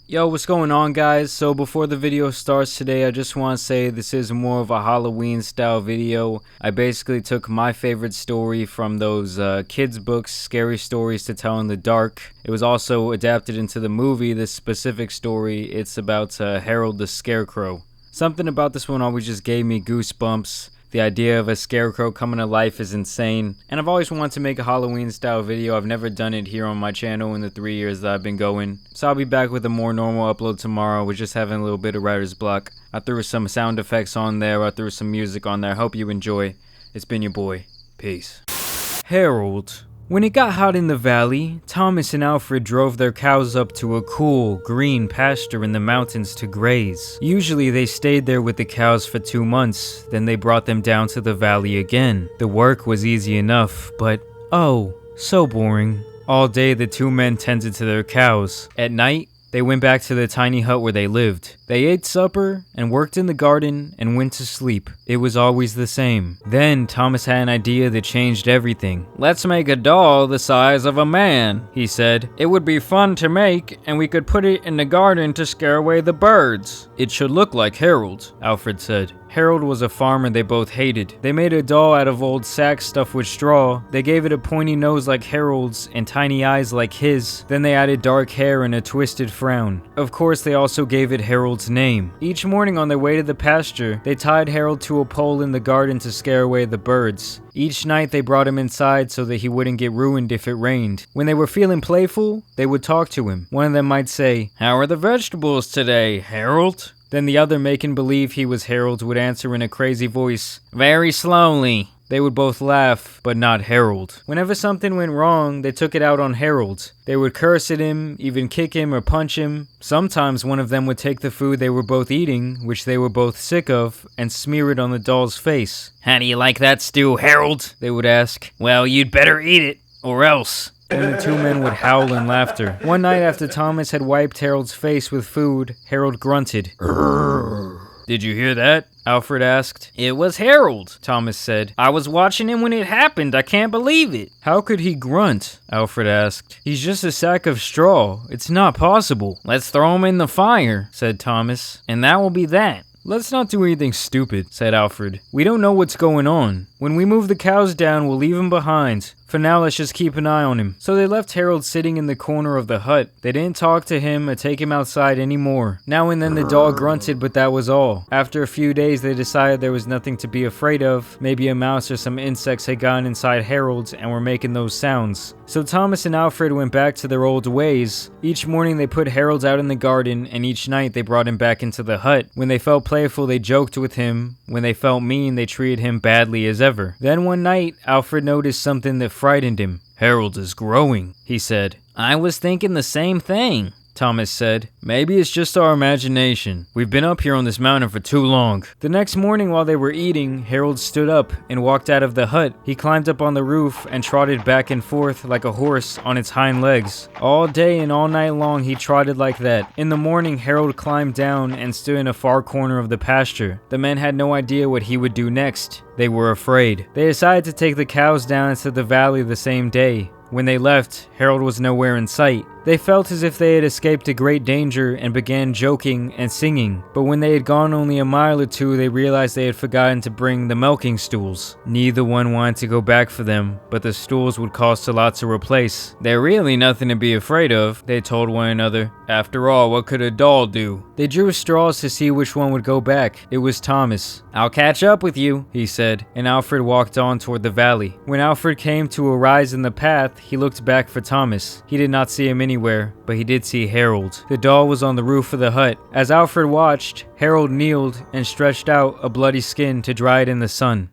Yo, what's going on, guys? So before the video starts today, I just want to say this is more of a Halloween style video. I basically took my favorite story from those kids books, Scary Stories to Tell in the Dark. It was also adapted into the movie. This specific story, it's about Harold the Scarecrow. Something about this one always just gave me goosebumps. The idea of a scarecrow coming to life is insane, and I've always wanted to make a Halloween style video. I've never done it here on my channel in the 3 years that I've been going, so I'll be back with a more normal upload tomorrow. We're just having a little bit of writer's block. I threw some sound effects on there, I threw some music on there. Hope you enjoy. It's been your boy. Peace. Harold. When it got hot in the valley, Thomas and Alfred drove their cows up to a cool, green pasture in the mountains to graze. Usually they stayed there with the cows for 2 months, then they brought them down to the valley again. The work was easy enough, but oh, so boring. All day the two men tended to their cows. At night, they went back to the tiny hut where they lived. They ate supper and worked in the garden and went to sleep. It was always the same. Then Thomas had an idea that changed everything. "Let's make a doll the size of a man," he said. "It would be fun to make, and we could put it in the garden to scare away the birds." "It should look like Harold," Alfred said. Harold was a farmer they both hated. They made a doll out of old sacks stuffed with straw. They gave it a pointy nose like Harold's and tiny eyes like his. Then they added dark hair and a twisted frown. Of course, they also gave it Harold's name. Each morning on their way to the pasture, they tied Harold to a pole in the garden to scare away the birds. Each night they brought him inside so that he wouldn't get ruined if it rained. When they were feeling playful, they would talk to him. One of them might say, "How are the vegetables today, Harold?" Then the other, making believe he was Harold, would answer in a crazy voice, "Very slowly." They would both laugh, but not Harold. Whenever something went wrong, they took it out on Harold. They would curse at him, even kick him or punch him. Sometimes one of them would take the food they were both eating, which they were both sick of, and smear it on the doll's face. "How do you like that stew, Harold?" they would ask. "Well, you'd better eat it, or else." Then the two men would howl in laughter. One night after Thomas had wiped Harold's face with food, Harold grunted. "Did you hear that?" Alfred asked. "It was Harold," Thomas said. "I was watching him when it happened. I can't believe it." "How could he grunt?" Alfred asked. "He's just a sack of straw. It's not possible." "Let's throw him in the fire," said Thomas, "and that will be that." "Let's not do anything stupid," said Alfred. "We don't know what's going on. When we move the cows down, we'll leave him behind. For now, let's just keep an eye on him." So they left Harold sitting in the corner of the hut. They didn't talk to him or take him outside anymore. Now and then the dog grunted, but that was all. After a few days, they decided there was nothing to be afraid of. Maybe a mouse or some insects had gotten inside Harold and were making those sounds. So Thomas and Alfred went back to their old ways. Each morning they put Harold out in the garden, and each night they brought him back into the hut. When they felt playful, they joked with him. When they felt mean, they treated him badly as ever. Then one night, Alfred noticed something that frightened him. "Harold is growing," he said. "I was thinking the same thing," Thomas said. "Maybe it's just our imagination. We've been up here on this mountain for too long." The next morning while they were eating, Harold stood up and walked out of the hut. He climbed up on the roof and trotted back and forth like a horse on its hind legs. All day and all night long he trotted like that. In the morning, Harold climbed down and stood in a far corner of the pasture. The men had no idea what he would do next. They were afraid. They decided to take the cows down into the valley the same day. When they left, Harold was nowhere in sight. They felt as if they had escaped a great danger and began joking and singing. But when they had gone only a mile or two, they realized they had forgotten to bring the milking stools. Neither one wanted to go back for them, but the stools would cost a lot to replace. "They're really nothing to be afraid of," they told one another. "After all, what could a doll do?" They drew straws to see which one would go back. It was Thomas. "I'll catch up with you," he said, and Alfred walked on toward the valley. When Alfred came to a rise in the path, he looked back for Thomas. He did not see him anywhere, but he did see Harold. The doll was on the roof of the hut. As Alfred watched, Harold kneeled and stretched out a bloody skin to dry it in the sun.